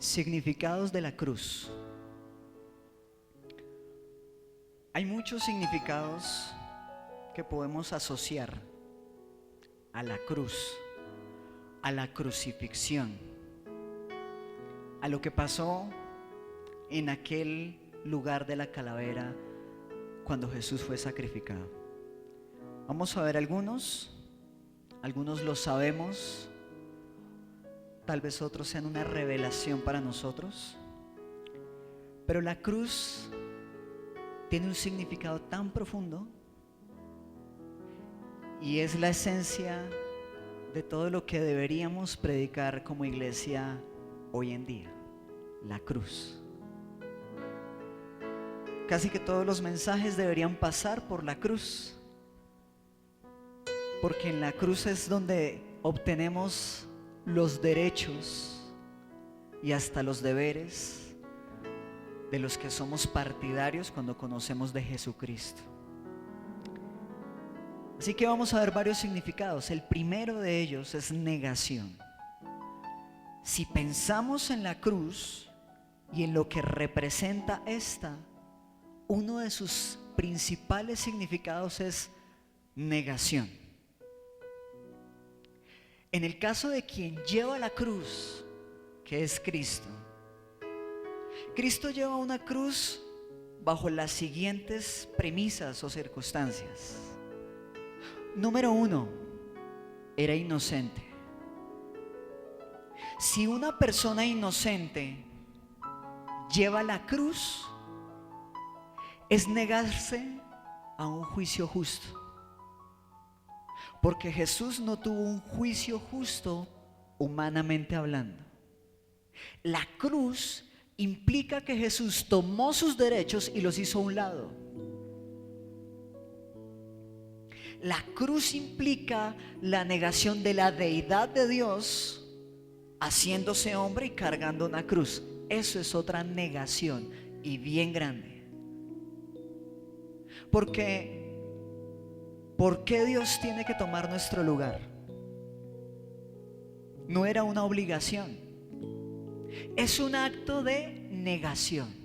Significados de la cruz. Hay muchos significados que podemos asociar a la cruz, a la crucifixión, a lo que pasó en aquel lugar de la calavera cuando Jesús fue sacrificado. Vamos a ver algunos los sabemos, tal vez otros sean una revelación para nosotros, pero la cruz tiene un significado tan profundo y es la esencia de todo lo que deberíamos predicar como iglesia hoy en día, la cruz. Casi que todos los mensajes deberían pasar por la cruz, porque en la cruz es donde obtenemos los derechos y hasta los deberes de los que somos partidarios cuando conocemos de Jesucristo. Así que vamos a ver varios significados. El primero de ellos es negación. Si pensamos en la cruz y en lo que representa esta, uno de sus principales significados es negación. En el caso de quien lleva la cruz, que es Cristo, Cristo lleva una cruz bajo las siguientes premisas o circunstancias. Número 1, era inocente. Si una persona inocente lleva la cruz, es negarse a un juicio justo. Porque Jesús no tuvo un juicio justo humanamente hablando. La cruz implica que Jesús tomó sus derechos y los hizo a un lado. La cruz implica la negación de la deidad de Dios, haciéndose hombre y cargando una cruz. Eso es otra negación y bien grande. Porque ¿por qué Dios tiene que tomar nuestro lugar? No era una obligación. Es un acto de negación.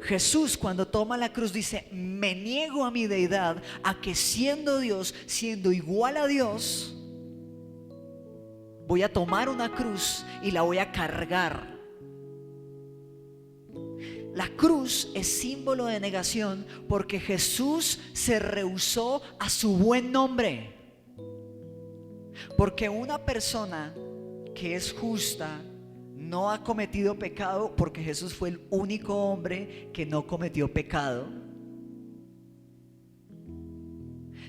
Jesús, cuando toma la cruz, dice: me niego a mi deidad, a que siendo Dios, siendo igual a Dios, voy a tomar una cruz y la voy a cargar. La cruz es símbolo de negación porque Jesús se rehusó a su buen nombre. Porque una persona que es justa no ha cometido pecado, porque Jesús fue el único hombre que no cometió pecado.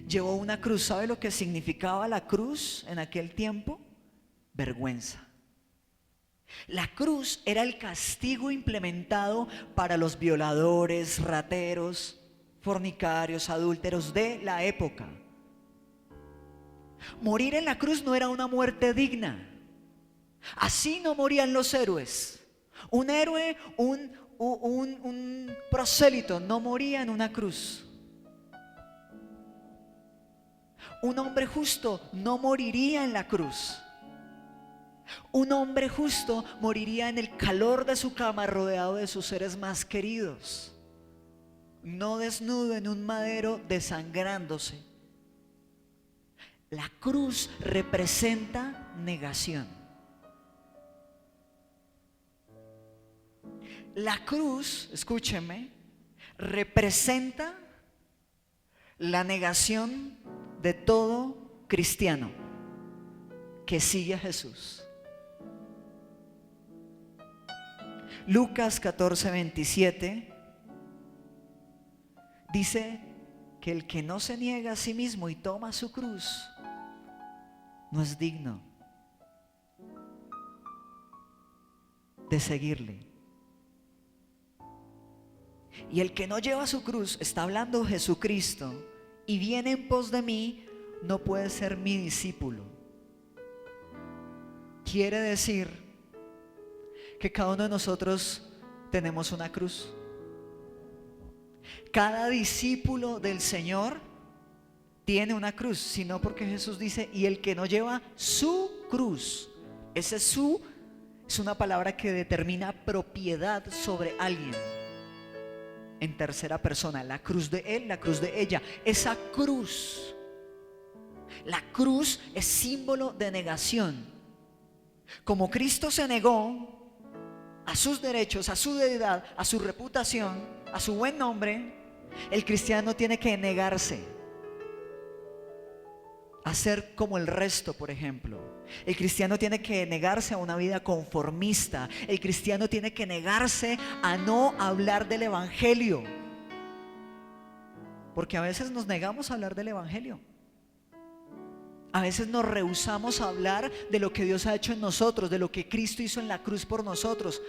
Llevó una cruz. ¿Sabe lo que significaba la cruz en aquel tiempo? Vergüenza. La cruz era el castigo implementado para los violadores, rateros, fornicarios, adúlteros de la época. Morir en la cruz no era una muerte digna. Así no morían los héroes. Un héroe, un prosélito no moría en una cruz. Un hombre justo no moriría en la cruz. Un hombre justo moriría en el calor de su cama, rodeado de sus seres más queridos, no desnudo en un madero desangrándose. La cruz representa negación. La cruz, escúcheme, representa la negación de todo cristiano que sigue a Jesús. Lucas 14:27 dice que el que no se niega a sí mismo y toma su cruz no es digno de seguirle. Y el que no lleva su cruz, está hablando Jesucristo, y viene en pos de mí, no puede ser mi discípulo. Quiere decir que cada uno de nosotros tenemos una cruz. Cada discípulo del Señor tiene una cruz, sino porque Jesús dice: y el que no lleva su cruz Ese su es una palabra que determina propiedad sobre alguien en tercera persona. La cruz de él, la cruz de ella. Esa cruz, la cruz es símbolo de negación. Como Cristo se negó a sus derechos, a su deidad, a su reputación, a su buen nombre, el cristiano tiene que negarse a ser como el resto, por ejemplo. El cristiano tiene que negarse a una vida conformista. El cristiano tiene que negarse a no hablar del evangelio, porque a veces nos negamos a hablar del evangelio. A veces nos rehusamos a hablar de lo que Dios ha hecho en nosotros, de lo que Cristo hizo en la cruz por nosotros.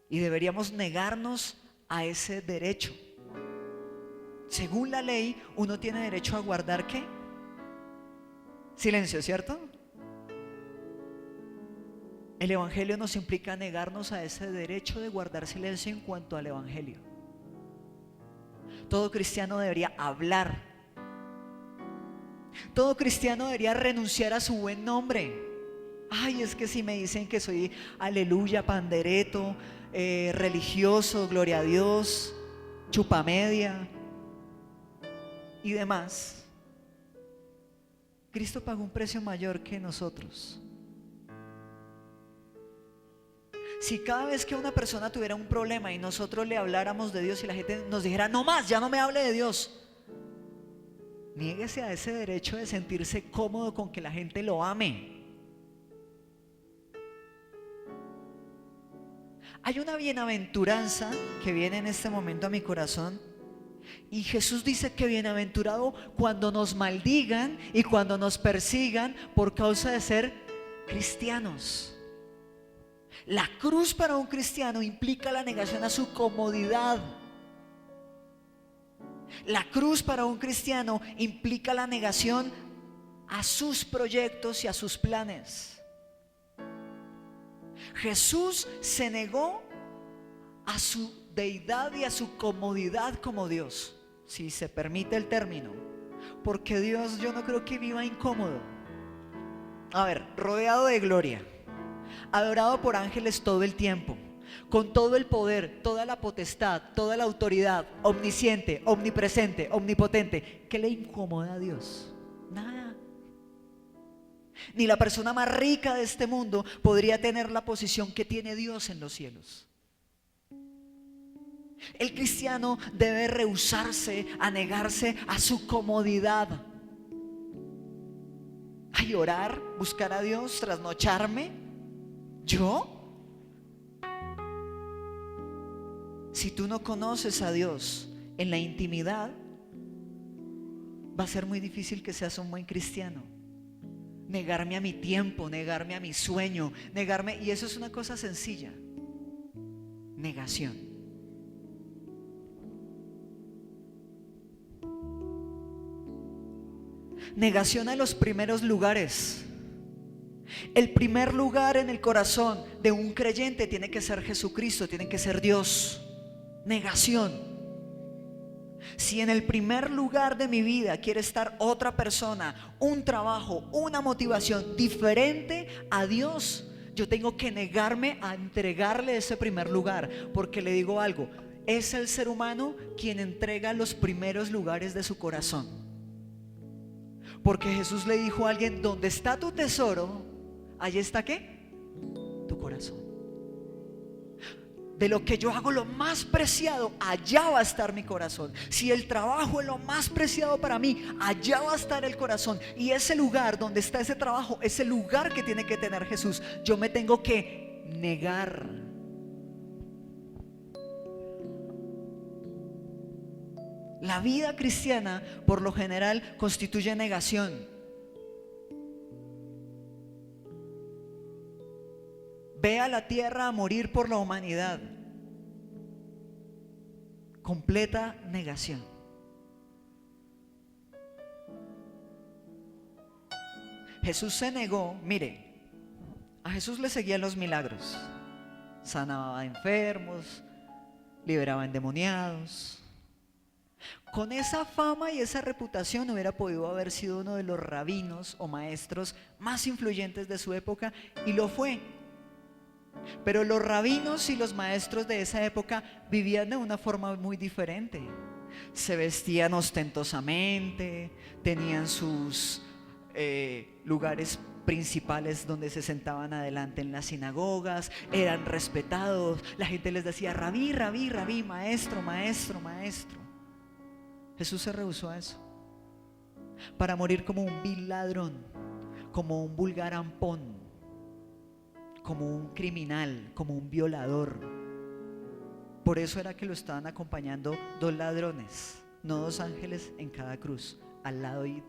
Y deberíamos negarnos a ese derecho. Según la ley, uno tiene derecho a guardar ¿qué? Silencio, ¿cierto? El evangelio nos implica negarnos a ese derecho de guardar silencio en cuanto al evangelio. Todo cristiano debería hablar. Todo cristiano debería renunciar a su buen nombre. Ay, es que si me dicen que soy aleluya, pandereto, religioso, gloria a Dios, chupamedia y demás. Cristo pagó un precio mayor que nosotros. Si cada vez que una persona tuviera un problema y nosotros le habláramos de Dios y la gente nos dijera, no más, ya no me hable de Dios, niéguese a ese derecho de sentirse cómodo con que la gente lo ame. Hay una bienaventuranza que viene en este momento a mi corazón. Y Jesús dice que bienaventurado cuando nos maldigan y cuando nos persigan por causa de ser cristianos. La cruz para un cristiano implica la negación a su comodidad. La cruz para un cristiano implica la negación a sus proyectos y a sus planes. Jesús se negó a su deidad y a su comodidad como Dios, si se permite el término, porque Dios, yo no creo que viva incómodo. A ver, rodeado de gloria, adorado por ángeles todo el tiempo, con todo el poder, toda la potestad, toda la autoridad, omnisciente, omnipresente, omnipotente. ¿Qué le incomoda a Dios? Nada. Ni la persona más rica de este mundo podría tener la posición que tiene Dios en los cielos. El cristiano debe rehusarse a negarse a su comodidad, a llorar, buscar a Dios, trasnocharme. ¿Yo? Si tú no conoces a Dios en la intimidad, va a ser muy difícil que seas un buen cristiano. Negarme a mi tiempo, negarme a mi sueño, negarme, y eso es una cosa sencilla. Negación. Negación a los primeros lugares. El primer lugar en el corazón de un creyente tiene que ser Jesucristo, tiene que ser Dios. Negación. Si en el primer lugar de mi vida quiere estar otra persona, un trabajo, una motivación diferente a Dios, yo tengo que negarme a entregarle ese primer lugar, porque le digo algo, es el ser humano quien entrega los primeros lugares de su corazón. Porque Jesús le dijo a alguien, donde está tu tesoro, allí está ¿qué? Tu corazón. De lo que yo hago lo más preciado, allá va a estar mi corazón. Si el trabajo es lo más preciado para mí, allá va a estar el corazón. Y ese lugar donde está ese trabajo, es el lugar que tiene que tener Jesús. Yo me tengo que negar. La vida cristiana, por lo general, constituye negación. Ve a la tierra a morir por la humanidad. Completa negación. Jesús se negó, mire, a Jesús le seguían los milagros. Sanaba a enfermos, liberaba endemoniados. Con esa fama y esa reputación hubiera podido haber sido uno de los rabinos o maestros más influyentes de su época, y lo fue. Pero los rabinos y los maestros de esa época vivían de una forma muy diferente. Se vestían ostentosamente, tenían sus lugares principales donde se sentaban adelante en las sinagogas, eran respetados, la gente les decía rabí, rabí, rabí, maestro, maestro, maestro. Jesús se rehusó a eso, para morir como un vil ladrón, como un vulgar ampón, como un criminal, como un violador. Por eso era que lo estaban acompañando dos ladrones, no dos ángeles en cada cruz, al lado y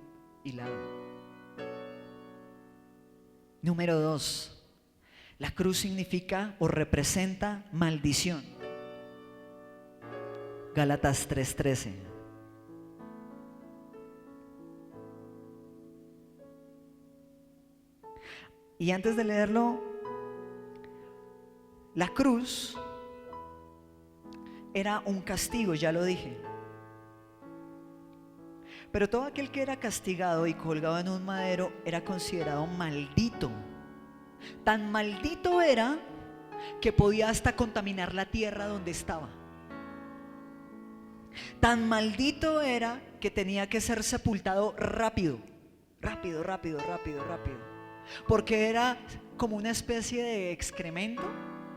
lado. Número 2, la cruz significa o representa maldición. Gálatas 3:13. Y antes de leerlo, la cruz era un castigo, ya lo dije. Pero todo aquel que era castigado y colgado en un madero era considerado maldito. Tan maldito era que podía hasta contaminar la tierra donde estaba. Tan maldito era que tenía que ser sepultado rápido, rápido, rápido, rápido, rápido. Porque era como una especie de excremento,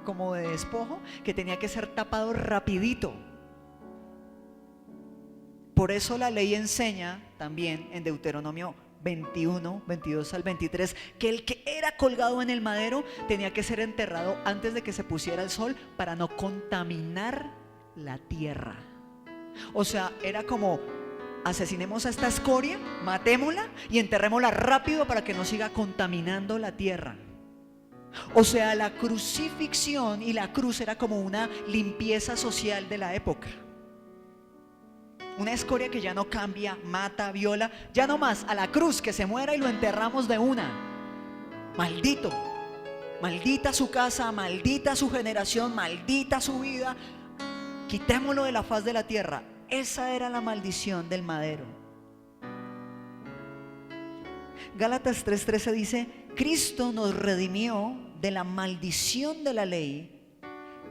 como de despojo, que tenía que ser tapado rapidito. Por eso la ley enseña también en Deuteronomio 21, 22 al 23, que el que era colgado en el madero tenía que ser enterrado antes de que se pusiera el sol para no contaminar la tierra. O sea, era como: asesinemos a esta escoria, matémosla y enterrémosla rápido para que no siga contaminando la tierra. O sea, la crucifixión y la cruz era como una limpieza social de la época. Una escoria que ya no cambia, mata, viola, ya no más, a la cruz, que se muera y lo enterramos de una. Maldito, maldita su casa, maldita su generación, maldita su vida, quitémoslo de la faz de la tierra. Esa era la maldición del madero. Gálatas 3:13 dice: Cristo nos redimió de la maldición de la ley,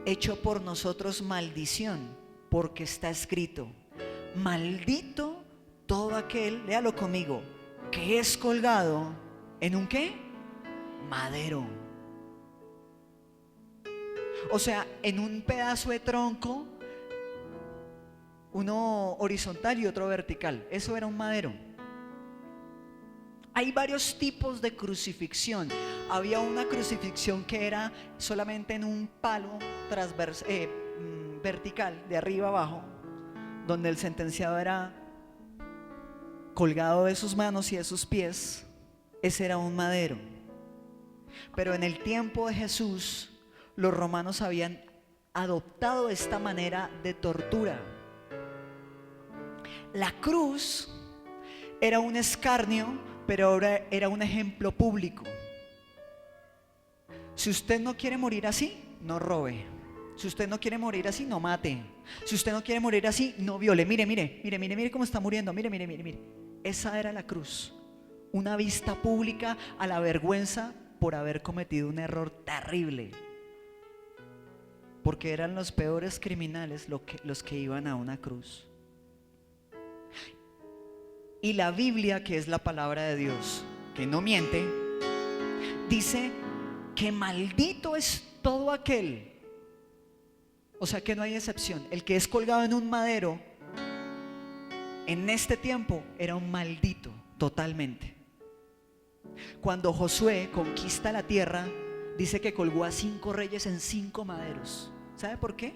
hecho por nosotros maldición, porque está escrito: maldito todo aquel, léalo conmigo, que es colgado en un ¿qué? Madero. O sea, en un pedazo de tronco, uno horizontal y otro vertical. Eso era un madero. Hay varios tipos de crucifixión. Había una crucifixión que era solamente en un palo vertical, de arriba abajo, donde el sentenciado era colgado de sus manos y de sus pies. Ese era un madero. Pero en el tiempo de Jesús, los romanos habían adoptado esta manera de tortura. La cruz era un escarnio, pero ahora era un ejemplo público. Si usted no quiere morir así, no robe. Si usted no quiere morir así, no mate. Si usted no quiere morir así, no viole. Mire, mire, mire, mire, mire cómo está muriendo. Mire, mire, mire, mire. Esa era la cruz. Una vista pública a la vergüenza por haber cometido un error terrible. Porque eran los peores criminales los que iban a una cruz. Y la Biblia, que es la palabra de Dios, que no miente, dice que maldito es todo aquel. O sea que no hay excepción. El que es colgado en un madero en este tiempo era un maldito totalmente. Cuando Josué conquista la tierra, dice que colgó a 5 reyes en 5 maderos. ¿Sabe por qué?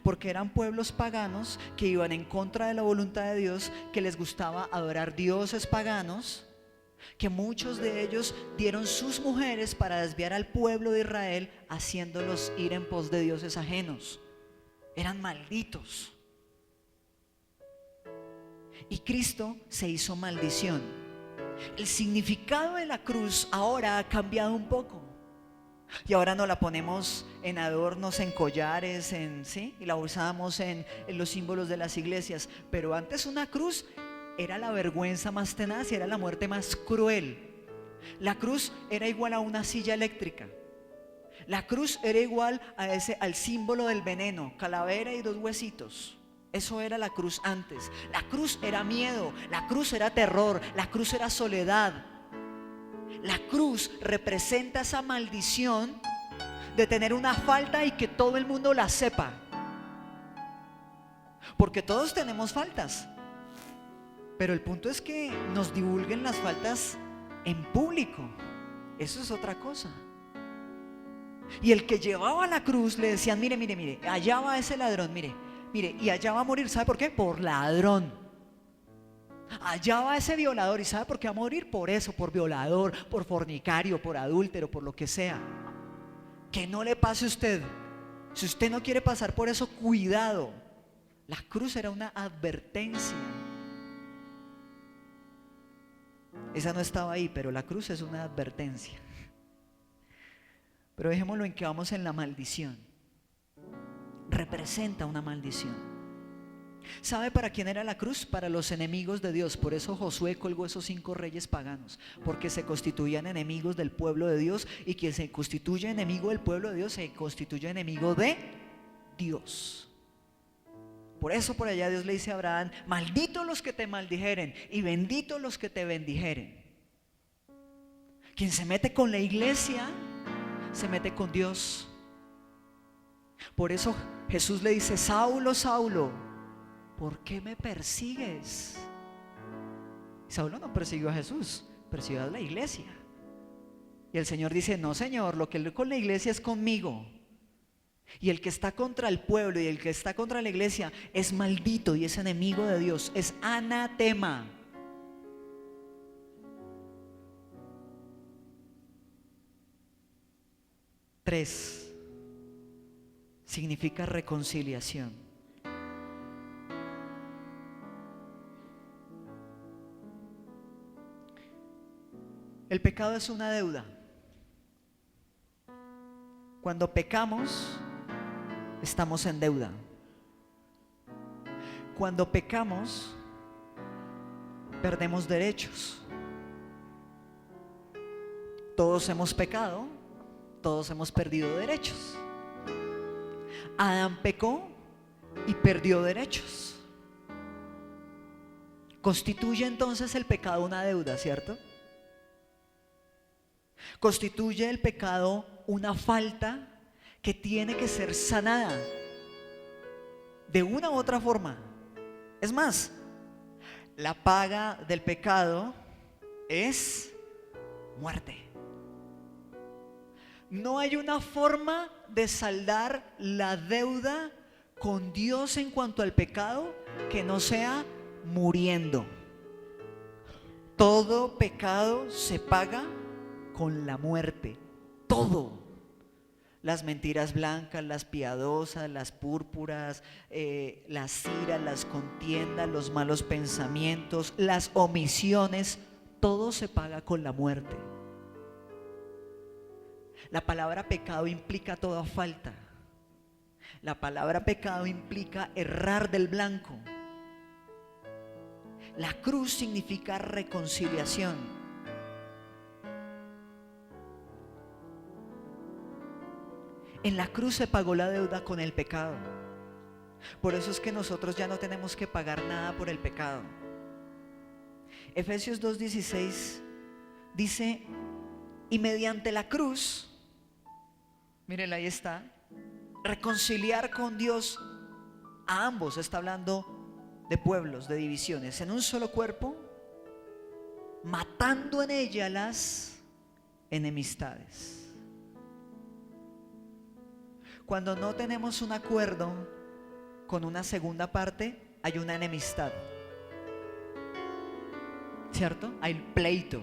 Porque eran pueblos paganos que iban en contra de la voluntad de Dios, que les gustaba adorar dioses paganos, que muchos de ellos dieron sus mujeres para desviar al pueblo de Israel, haciéndolos ir en pos de dioses ajenos. Eran malditos. Y Cristo se hizo maldición. El significado de la cruz ahora ha cambiado un poco. Y ahora nos la ponemos en adornos, en collares, ¿sí? Y la usamos en los símbolos de las iglesias. Pero antes una cruz era la vergüenza más tenaz y era la muerte más cruel. La cruz era igual a una silla eléctrica. La cruz era igual al símbolo del veneno, calavera y 2 huesitos. Eso era la cruz antes. La cruz era miedo, la cruz era terror, la cruz era soledad. La cruz representa esa maldición de tener una falta y que todo el mundo la sepa. Porque todos tenemos faltas, pero el punto es que nos divulguen las faltas en público. Eso es otra cosa. Y el que llevaba la cruz le decían: mire, mire, mire, allá va ese ladrón, mire, mire, y allá va a morir. ¿Sabe por qué? Por ladrón. Allá va ese violador. ¿Y sabe por qué va a morir? Por eso, por violador, por fornicario, por adúltero, por lo que sea. Que no le pase a usted. Si usted no quiere pasar por eso, cuidado. La cruz era una advertencia. Esa no estaba ahí, pero la cruz es una advertencia. Pero dejémoslo en que vamos en la maldición. Representa una maldición. ¿Sabe para quién era la cruz? Para los enemigos de Dios. Por eso Josué colgó esos 5 reyes paganos, porque se constituían enemigos del pueblo de Dios, y quien se constituye enemigo del pueblo de Dios se constituye enemigo de Dios. Por eso por allá Dios le dice a Abraham: malditos los que te maldijeren y benditos los que te bendijeren. Quien se mete con la iglesia se mete con Dios. Por eso Jesús le dice: Saulo, Saulo, ¿por qué me persigues? Saulo no persiguió a Jesús, persiguió a la iglesia. Y el Señor dice: no, Señor, lo que él con la iglesia es conmigo. Y el que está contra el pueblo y el que está contra la iglesia es maldito y es enemigo de Dios, es anatema. Tres, significa reconciliación. El pecado es una deuda. Cuando pecamos, estamos en deuda. Cuando pecamos, perdemos derechos. Todos hemos pecado, todos hemos perdido derechos. Adán pecó y perdió derechos. Constituye entonces el pecado una deuda, ¿cierto? Constituye el pecado una falta que tiene que ser sanada de una u otra forma. Es más, la paga del pecado es muerte. No hay una forma de saldar la deuda con Dios en cuanto al pecado que no sea muriendo. Todo pecado se paga con la muerte. Todo. Las mentiras blancas, las piadosas, las púrpuras, las iras, las contiendas, los malos pensamientos, las omisiones, todo se paga con la muerte. La palabra pecado implica toda falta. La palabra pecado implica errar del blanco. La cruz significa reconciliación. En la cruz se pagó la deuda con el pecado. Por eso es que nosotros ya no tenemos que pagar nada por el pecado. Efesios 2:16 dice: y mediante la cruz, mírenla, ahí está, reconciliar con Dios a ambos. Está hablando de pueblos, de divisiones, en un solo cuerpo, matando en ella las enemistades. Cuando no tenemos un acuerdo con una segunda parte, hay una enemistad, ¿cierto? Hay pleito,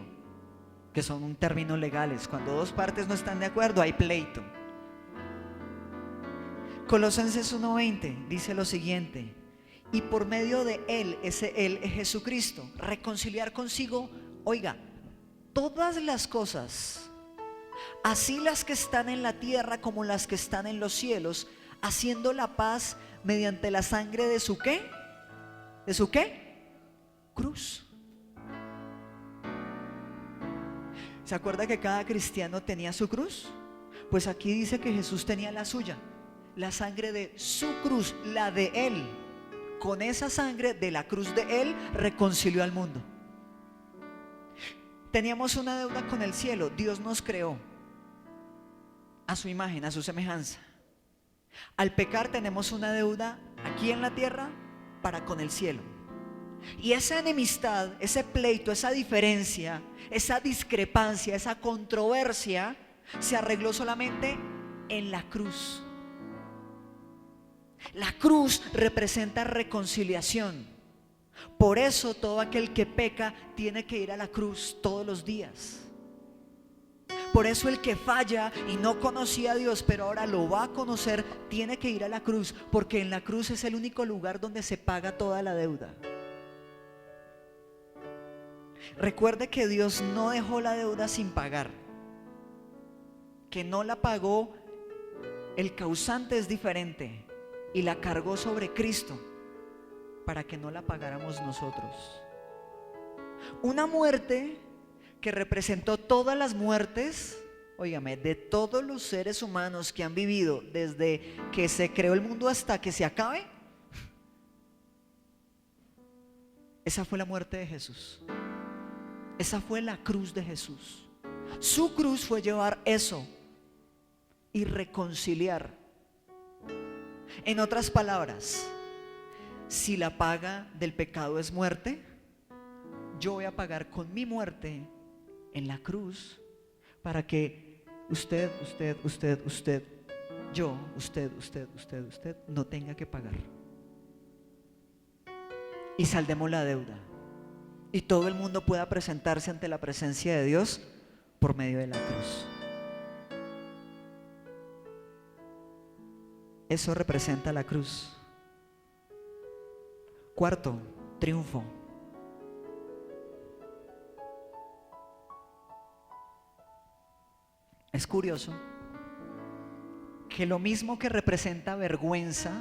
que son un término legales. Cuando dos partes no están de acuerdo, hay pleito. Colosenses 1:20 dice lo siguiente: y por medio de él, ese él es Jesucristo, reconciliar consigo, oiga, todas las cosas, así las que están en la tierra como las que están en los cielos, haciendo la paz mediante la sangre de su ¿qué? ¿De su qué? Cruz. ¿Se acuerda que cada cristiano tenía su cruz? Pues aquí dice que Jesús tenía la suya, la sangre de su cruz, la de Él. Con esa sangre de la cruz de Él reconcilió al mundo. Teníamos una deuda con el cielo. Dios nos creó a su imagen, a su semejanza. Al pecar tenemos una deuda aquí en la tierra para con el cielo. Y esa enemistad, ese pleito, esa diferencia, esa discrepancia, esa controversia se arregló solamente en la cruz. La cruz representa reconciliación. Por eso todo aquel que peca tiene que ir a la cruz todos los días. Por eso el que falla y no conocía a Dios, pero ahora lo va a conocer, tiene que ir a la cruz, porque en la cruz es el único lugar donde se paga toda la deuda. Recuerde que Dios no dejó la deuda sin pagar, que no la pagó. El causante es diferente y la cargó sobre Cristo para que no la pagáramos nosotros. Una muerte que representó todas las muertes, óigame, de todos los seres humanos que han vivido desde que se creó el mundo hasta que se acabe. Esa fue la muerte de Jesús. Esa fue la cruz de Jesús. Su cruz fue llevar eso y reconciliar. En otras palabras, si la paga del pecado es muerte, yo voy a pagar con mi muerte en la cruz para que usted no tenga que pagar. Y saldemos la deuda. Y todo el mundo pueda presentarse ante la presencia de Dios por medio de la cruz. Eso representa la cruz. Cuarto, triunfo. Es curioso que lo mismo que representa vergüenza,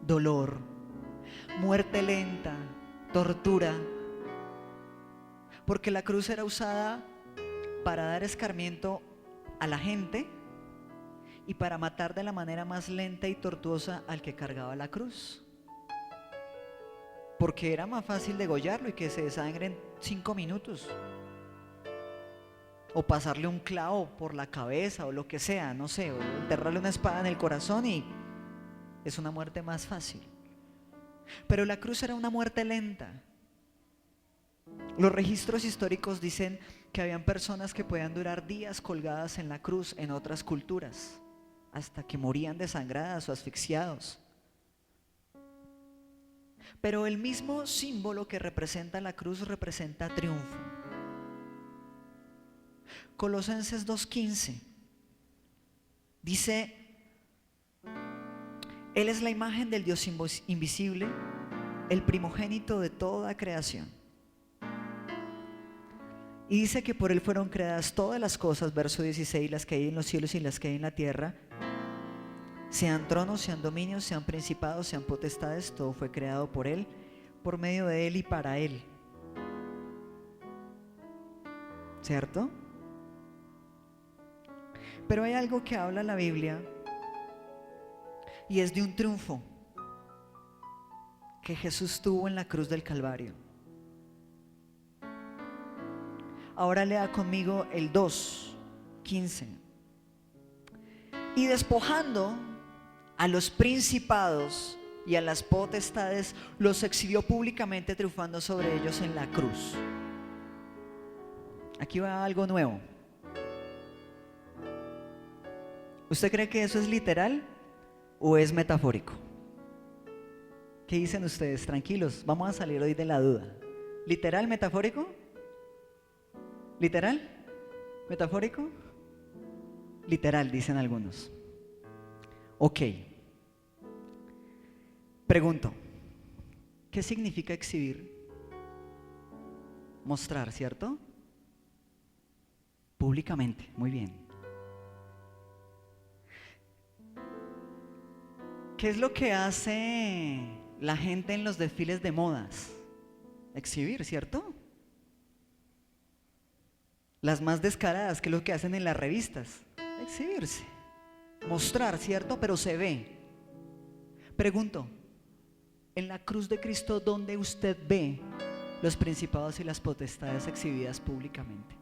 dolor, muerte lenta, tortura, porque la cruz era usada para dar escarmiento a la gente y para matar de la manera más lenta y tortuosa al que cargaba la cruz, porque era más fácil degollarlo y que se desangre en 5 minutos, o pasarle un clavo por la cabeza o lo que sea, no sé, o enterrarle una espada en el corazón, y es una muerte más fácil. Pero la cruz era una muerte lenta. Los registros históricos dicen que habían personas que podían durar días colgadas en la cruz en otras culturas, hasta que morían desangradas o asfixiados. Pero el mismo símbolo que representa la cruz representa triunfo. Colosenses 2:15 dice: Él es la imagen del Dios invisible, el primogénito de toda creación. Y dice que por Él fueron creadas todas las cosas, verso 16, las que hay en los cielos y las que hay en la tierra, sean tronos, sean dominios, sean principados, sean potestades, todo fue creado por Él, por medio de Él y para Él. ¿Cierto? Pero hay algo que habla la Biblia, y es de un triunfo que Jesús tuvo en la cruz del Calvario. Ahora lea conmigo el 2:15. Y despojando a los principados y a las potestades, los exhibió públicamente, triunfando sobre ellos en la cruz. Aquí va algo nuevo. ¿Usted cree que eso es literal o es metafórico? ¿Qué dicen ustedes? Tranquilos, vamos a salir hoy de la duda. ¿Literal, metafórico? ¿Literal? ¿Metafórico? Literal, dicen algunos. Ok. Pregunto, ¿qué significa exhibir? Mostrar, ¿cierto? Públicamente, muy bien. ¿Qué es lo que hace la gente en los desfiles de modas? Exhibir, ¿cierto? Las más descaradas, ¿qué es lo que hacen en las revistas? Exhibirse, mostrar, ¿cierto? Pero se ve. Pregunto, en la cruz de Cristo, ¿dónde usted ve los principados y las potestades exhibidas públicamente?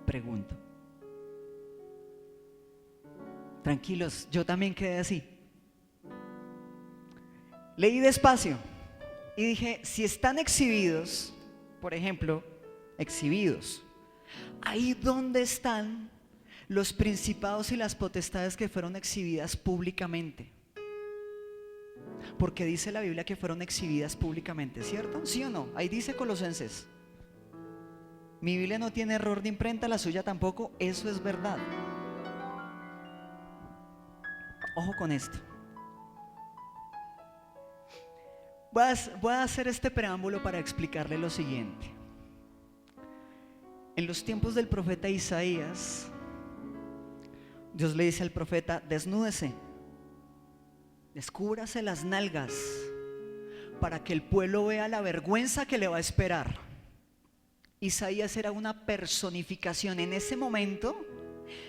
Pregunto. Tranquilos, yo también quedé así. Leí despacio y dije, si están exhibidos, por ejemplo, exhibidos, ahí donde están los principados y las potestades que fueron exhibidas públicamente. Porque dice la Biblia que fueron exhibidas públicamente, ¿cierto? ¿Sí o no? Ahí dice Colosenses. Mi Biblia no tiene error de imprenta, la suya tampoco, eso es verdad. Ojo con esto. Voy a hacer este preámbulo para explicarle lo siguiente. En los tiempos del profeta Isaías, Dios le dice al profeta, desnúdese, descúbrase las nalgas, para que el pueblo vea la vergüenza que le va a esperar. Isaías era una personificación en ese momento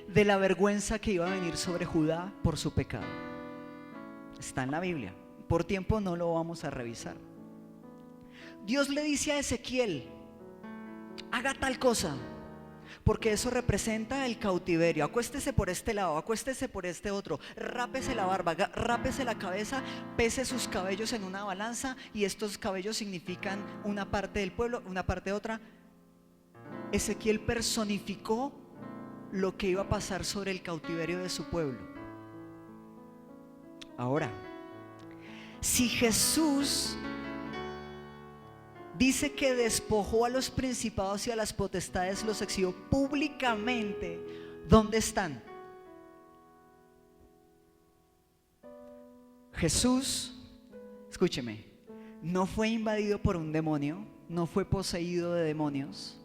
de la vergüenza que iba a venir sobre Judá por su pecado. Está en la Biblia. Por tiempo no lo vamos a revisar. Dios le dice a Ezequiel, haga tal cosa, porque eso representa el cautiverio. Acuéstese por este lado, acuéstese por este otro, rápese la barba, rápese la cabeza, pese sus cabellos en una balanza, y estos cabellos significan una parte del pueblo, una parte otra. Ezequiel personificó lo que iba a pasar sobre el cautiverio de su pueblo. Ahora, si Jesús dice que despojó a los principados y a las potestades, los exhibió públicamente, ¿dónde están? Jesús, escúcheme, no fue invadido por un demonio, no fue poseído de demonios,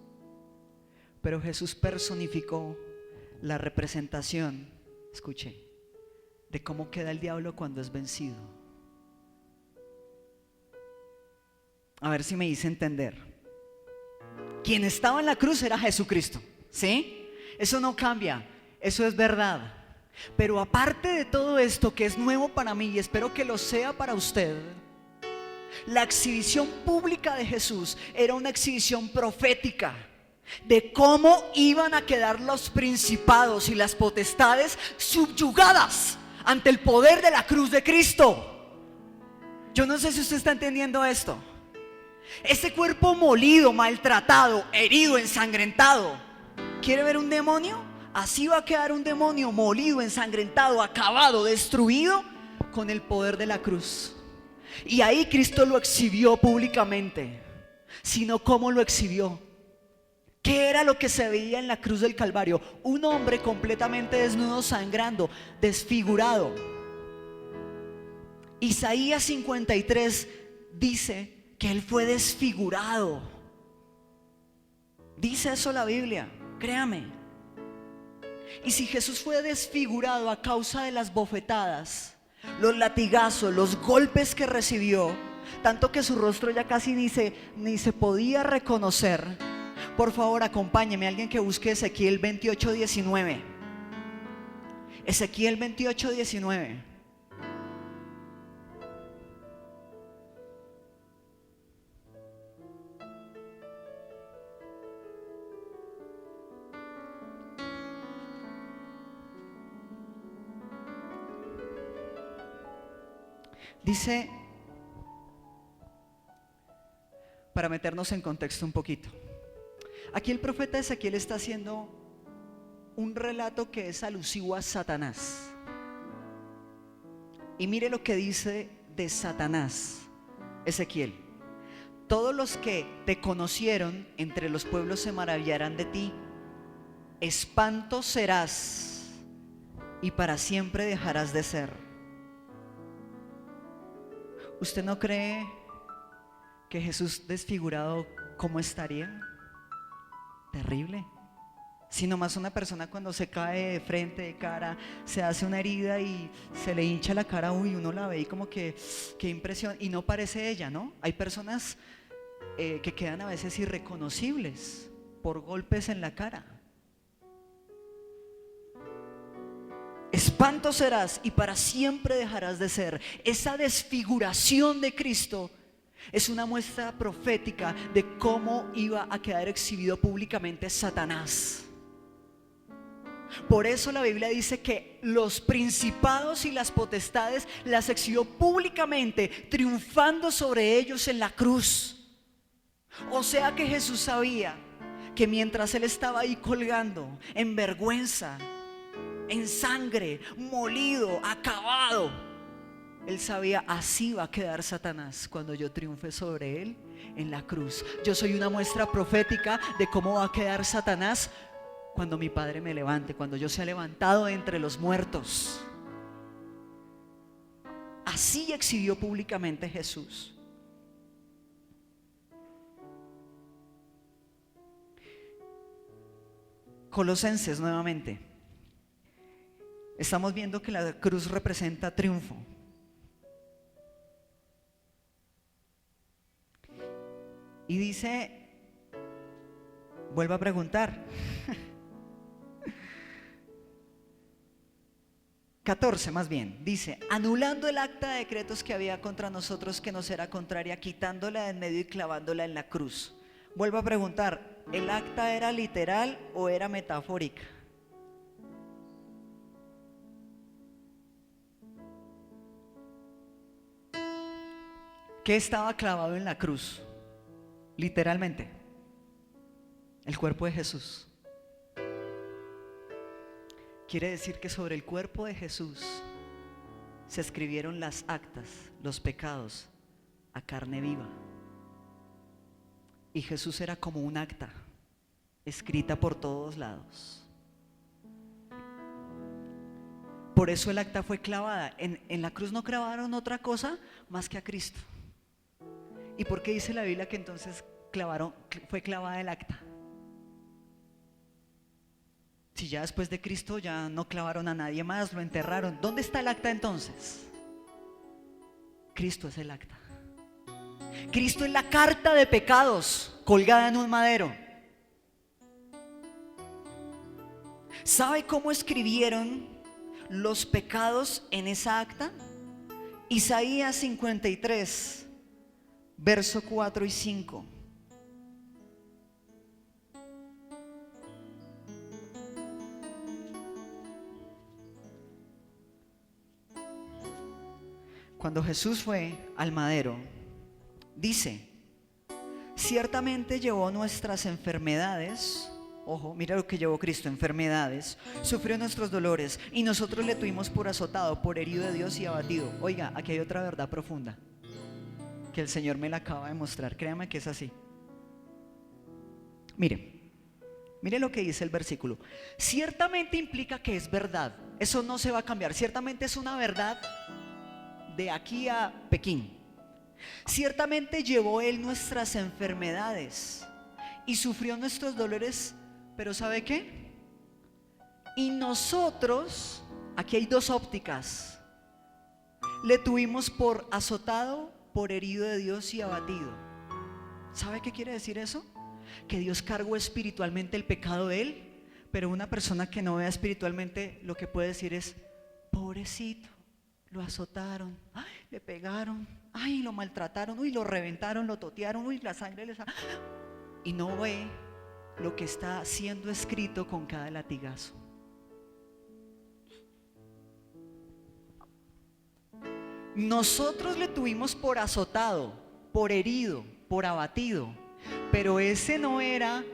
pero Jesús personificó la representación, escuche, de cómo queda el diablo cuando es vencido. A ver si me hice entender. Quien estaba en la cruz era Jesucristo, ¿sí? Eso no cambia, eso es verdad. Pero aparte de todo esto que es nuevo para mí y espero que lo sea para usted, la exhibición pública de Jesús era una exhibición profética de cómo iban a quedar los principados y las potestades subyugadas ante el poder de la cruz de Cristo. Yo no sé si usted está entendiendo esto. Ese cuerpo molido, maltratado, herido, ensangrentado, ¿quiere ver un demonio? Así va a quedar un demonio molido, ensangrentado, acabado, destruido con el poder de la cruz. Y ahí Cristo lo exhibió públicamente. Sino ¿cómo lo exhibió? ¿Qué era lo que se veía en la cruz del Calvario? Un hombre completamente desnudo, sangrando, desfigurado. Isaías 53 dice que él fue desfigurado. Dice eso la Biblia, créame. Y si Jesús fue desfigurado a causa de las bofetadas, los latigazos, los golpes que recibió, tanto que su rostro ya casi ni se podía reconocer, por favor acompáñeme, alguien que busque Ezequiel 28:19. Ezequiel 28:19. Dice, para meternos en contexto un poquito, aquí el profeta Ezequiel está haciendo un relato que es alusivo a Satanás. Y mire lo que dice de Satanás, Ezequiel: todos los que te conocieron entre los pueblos se maravillarán de ti, espanto serás y para siempre dejarás de ser. ¿Usted no cree que Jesús desfigurado cómo estaría? Terrible. sino más una persona cuando se cae de frente, de cara, se hace una herida y se le hincha la cara, uy, uno la ve y como que, qué impresión, y no parece ella, ¿no? Hay personas que quedan a veces irreconocibles por golpes en la cara. Espanto serás y para siempre dejarás de ser. Esa desfiguración de Cristo es una muestra profética de cómo iba a quedar exhibido públicamente Satanás. Por eso la Biblia dice que los principados y las potestades las exhibió públicamente, triunfando sobre ellos en la cruz. O sea que Jesús sabía que mientras Él estaba ahí colgando, en vergüenza, en sangre, molido, acabado, Él sabía, así va a quedar Satanás cuando yo triunfe sobre él en la cruz. Yo soy una muestra profética de cómo va a quedar Satanás cuando mi Padre me levante, cuando yo sea levantado de entre los muertos. Así exhibió públicamente Jesús. Colosenses nuevamente. Estamos viendo que la cruz representa triunfo. Y dice, vuelvo a preguntar, 14 más bien, dice, anulando el acta de decretos que había contra nosotros que nos era contraria, quitándola de en medio y clavándola en la cruz. Vuelvo a preguntar, ¿el acta era literal o era metafórica? ¿Qué estaba clavado en la cruz? Literalmente, el cuerpo de Jesús. Quiere decir que sobre el cuerpo de Jesús se escribieron las actas, los pecados, a carne viva. Y Jesús era como un acta, escrita por todos lados. Por eso el acta fue clavada. En la cruz no clavaron otra cosa más que a Cristo. ¿Y por qué dice la Biblia que entonces fue clavada el acta? Si ya después de Cristo ya no clavaron a nadie más, lo enterraron. ¿Dónde está el acta entonces? Cristo es el acta. Cristo es la carta de pecados colgada en un madero. ¿Sabe cómo escribieron los pecados en esa acta? Isaías 53, verso 4 y 5. Cuando Jesús fue al madero, dice, ciertamente llevó nuestras enfermedades. Ojo, mira lo que llevó Cristo, enfermedades, sufrió nuestros dolores y nosotros le tuvimos por azotado, por herido de Dios y abatido. Oiga, aquí hay otra verdad profunda que el Señor me la acaba de mostrar, créame que es así. Mire lo que dice el versículo. Ciertamente implica que es verdad, eso no se va a cambiar, ciertamente es una verdad de aquí a Pekín. Ciertamente llevó Él nuestras enfermedades y sufrió nuestros dolores, pero ¿sabe qué? Y nosotros, aquí hay dos ópticas, le tuvimos por azotado, por herido de Dios y abatido. ¿Sabe qué quiere decir eso? Que Dios cargó espiritualmente el pecado de Él, pero una persona que no vea espiritualmente lo que puede decir es, pobrecito, lo azotaron, ay, le pegaron, ay, lo maltrataron, uy, lo reventaron, lo totearon, uy, la sangre les... Y no ve lo que está siendo escrito con cada latigazo. Nosotros le tuvimos por azotado, por herido, por abatido, pero ese no era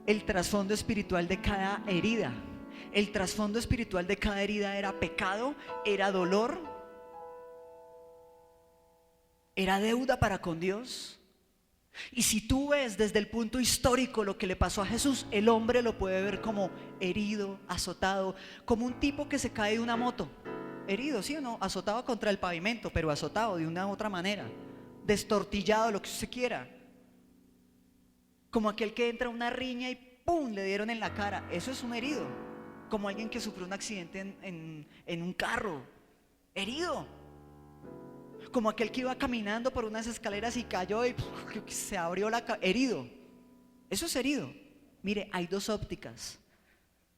el trasfondo espiritual de cada herida. El trasfondo espiritual de cada herida era pecado, era dolor, era deuda para con Dios. Y si tú ves desde el punto histórico lo que le pasó a Jesús, el hombre lo puede ver como herido, azotado, como un tipo que se cae de una moto. Herido, ¿sí o no? Azotado contra el pavimento, pero azotado de una u otra manera, destortillado, lo que usted quiera. Como aquel que entra a una riña y ¡pum!, le dieron en la cara. Eso es un herido, como alguien que sufrió un accidente en un carro, herido. Como aquel que iba caminando por unas escaleras y cayó y se abrió la cabeza, herido. Eso es herido. Mire, hay dos ópticas.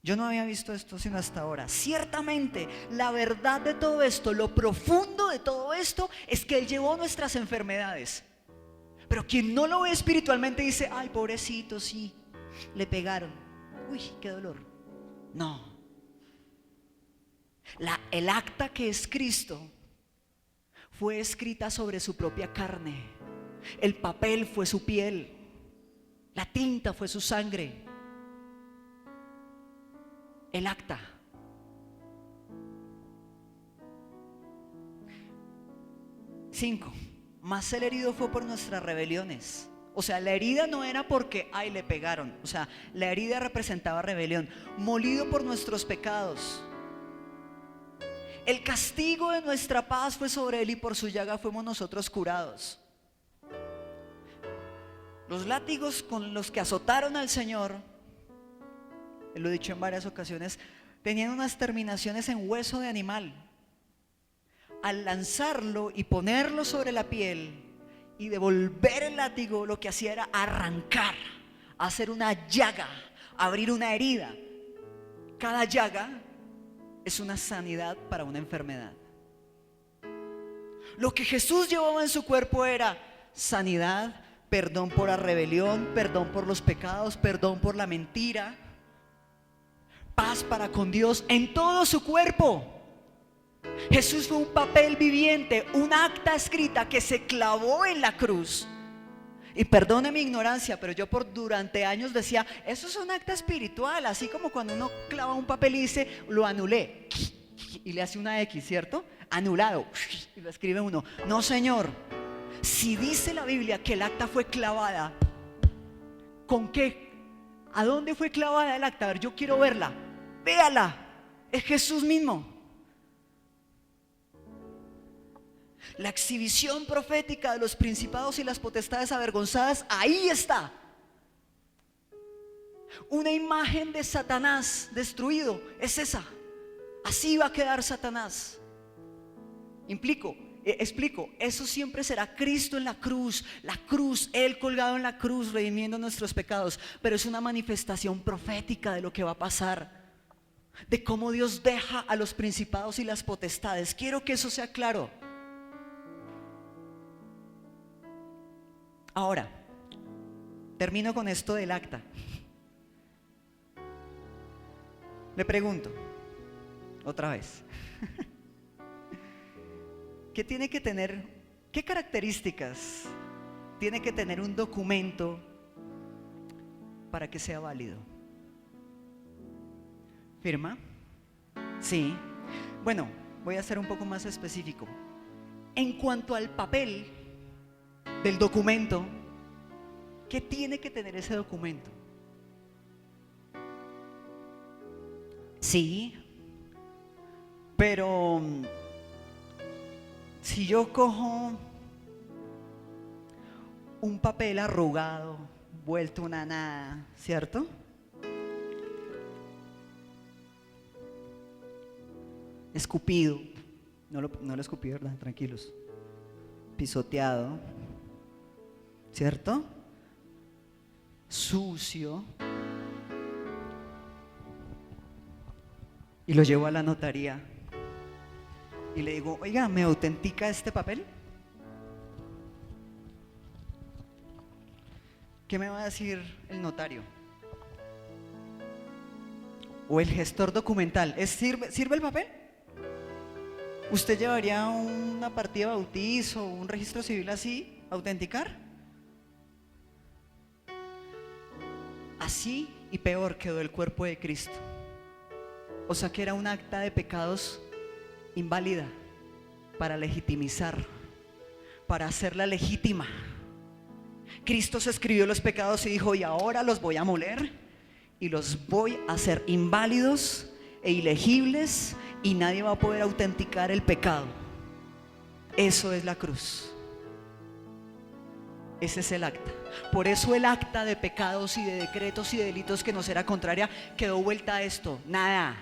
Yo no había visto esto sino hasta ahora. Ciertamente, la verdad de todo esto, lo profundo de todo esto, es que Él llevó nuestras enfermedades. Pero quien no lo ve espiritualmente dice: ay, pobrecito, sí, le pegaron. Uy, qué dolor. No. El acta que es Cristo fue escrita sobre su propia carne. El papel fue su piel. La tinta fue su sangre. El acta. Cinco. Más el herido fue por nuestras rebeliones. O sea, la herida no era porque ay, le pegaron. O sea, la herida representaba rebelión. Molido por nuestros pecados. El castigo de nuestra paz fue sobre Él y por su llaga fuimos nosotros curados. Los látigos con los que azotaron al Señor, lo he dicho en varias ocasiones, tenían unas terminaciones en hueso de animal. Al lanzarlo y ponerlo sobre la piel y devolver el látigo, lo que hacía era arrancar, hacer una llaga, abrir una herida. Cada llaga es una sanidad para una enfermedad. Lo que Jesús llevaba en su cuerpo era sanidad, perdón por la rebelión, perdón por los pecados, perdón por la mentira, paz para con Dios en todo su cuerpo. Jesús fue un papel viviente, un acta escrita que se clavó en la cruz. Y perdone mi ignorancia, pero yo durante años decía: eso es un acta espiritual, así como cuando uno clava un papel y dice: lo anulé, y le hace una X, ¿cierto? Anulado, y lo escribe uno. No, señor. Si dice la Biblia que el acta fue clavada, ¿con qué? ¿A dónde fue clavada el acta? A ver, yo quiero verla. Véala, es Jesús mismo. La exhibición profética de los principados y las potestades avergonzadas, ahí está. Una imagen de Satanás destruido, es esa. Así va a quedar Satanás. Explico, eso siempre será Cristo en la cruz, Él colgado en la cruz, redimiendo nuestros pecados. Pero es una manifestación profética de lo que va a pasar, de cómo Dios deja a los principados y las potestades. Quiero que eso sea claro. Ahora, termino con esto del acta. Le pregunto, otra vez, ¿qué características tiene que tener un documento para que sea válido? ¿Firma? Sí. Bueno, voy a ser un poco más específico. En cuanto al papel del documento, ¿qué tiene que tener ese documento? Sí, pero si yo cojo un papel arrugado, vuelto una nada, ¿cierto? Escupido, no lo escupí, ¿verdad? Tranquilos. Pisoteado, ¿cierto? Sucio. Y lo llevo a la notaría y le digo: oiga, ¿me autentica este papel? ¿Qué me va a decir el notario? O el gestor documental. ¿Sirve el papel? ¿Usted llevaría una partida de bautizo o un registro civil así, a autenticar? Así y peor quedó el cuerpo de Cristo. O sea que era un acta de pecados inválida para legitimizar, para hacerla legítima. Cristo se escribió los pecados y dijo: y ahora los voy a moler y los voy a hacer inválidos e ilegibles, y nadie va a poder autenticar el pecado. Eso es la cruz. Ese es el acta. Por eso el acta de pecados y de decretos y de delitos que nos era contraria quedó vuelta a esto, nada.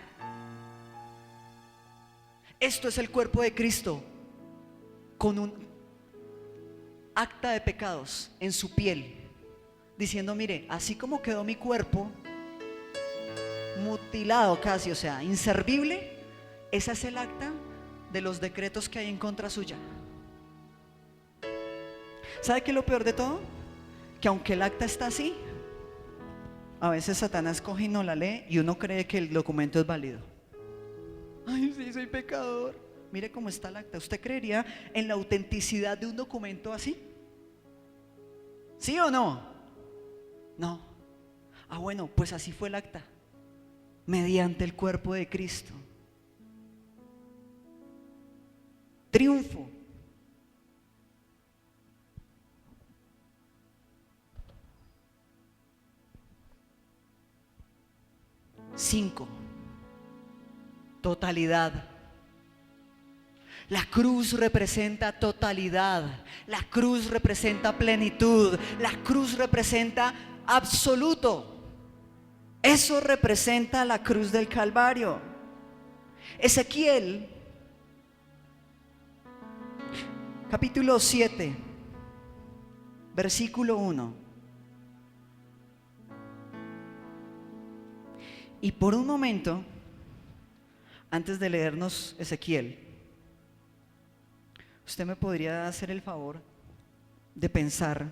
Esto es el cuerpo de Cristo con un acta de pecados en su piel, diciendo: mire, así como quedó mi cuerpo mutilado casi, o sea, inservible, esa es el acta de los decretos que hay en contra suya. ¿Sabe qué es lo peor de todo? Que aunque el acta está así, a veces Satanás coge y no la lee y uno cree que el documento es válido. Ay, sí, soy pecador. Mire cómo está el acta. ¿Usted creería en la autenticidad de un documento así? ¿Sí o no? No. Ah, bueno, pues así fue el acta, mediante el cuerpo de Cristo. Triunfo. Cinco. Totalidad. La cruz representa totalidad. La cruz representa plenitud. La cruz representa absoluto. Eso representa la cruz del Calvario. Ezequiel, capítulo 7, versículo 1. Y por un momento, antes de leernos Ezequiel, usted me podría hacer el favor de pensar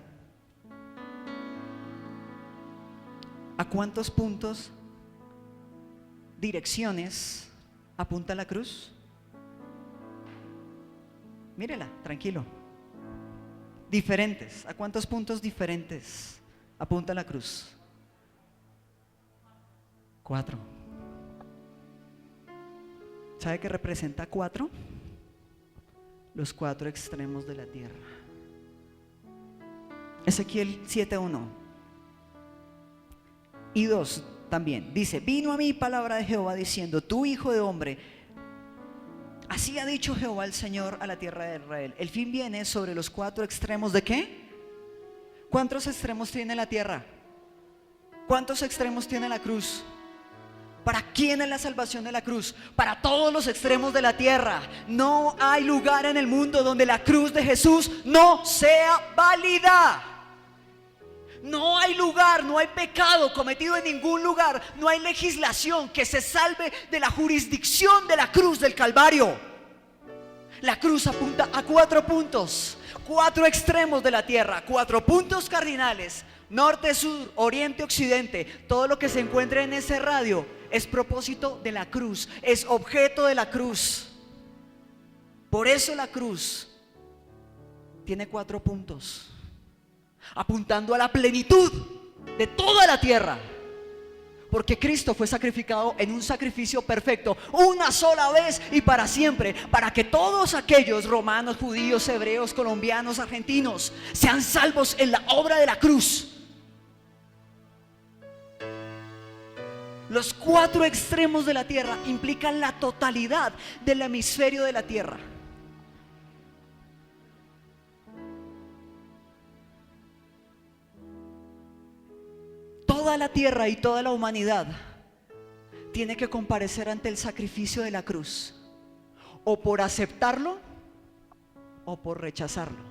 a cuántos puntos, direcciones apunta la cruz. Mírela, tranquilo. Diferentes. ¿A cuántos puntos diferentes apunta la cruz? 4. ¿Sabe qué representa 4? Los 4 extremos de la tierra. Ezequiel 7:1 y 2 también dice: vino a mí palabra de Jehová diciendo: tú, hijo de hombre, así ha dicho Jehová el Señor a la tierra de Israel, el fin viene sobre los 4 extremos. ¿De qué? ¿Cuántos extremos tiene la tierra? ¿Cuántos extremos tiene la cruz? ¿Para quién es la salvación de la cruz? Para todos los extremos de la tierra. No hay lugar en el mundo donde la cruz de Jesús no sea válida. No hay lugar, no hay pecado cometido en ningún lugar, no hay legislación que se salve de la jurisdicción de la cruz del Calvario. La cruz apunta a 4 puntos, 4 extremos de la tierra, 4 puntos cardinales: norte, sur, oriente, occidente. Todo lo que se encuentre en ese radio es propósito de la cruz, es objeto de la cruz. Por eso la cruz tiene 4 puntos, apuntando a la plenitud de toda la tierra. Porque Cristo fue sacrificado en un sacrificio perfecto, una sola vez y para siempre, para que todos aquellos romanos, judíos, hebreos, colombianos, argentinos sean salvos en la obra de la cruz. Los 4 extremos de la tierra implican la totalidad del hemisferio de la tierra. Toda la tierra y toda la humanidad tiene que comparecer ante el sacrificio de la cruz, o por aceptarlo o por rechazarlo.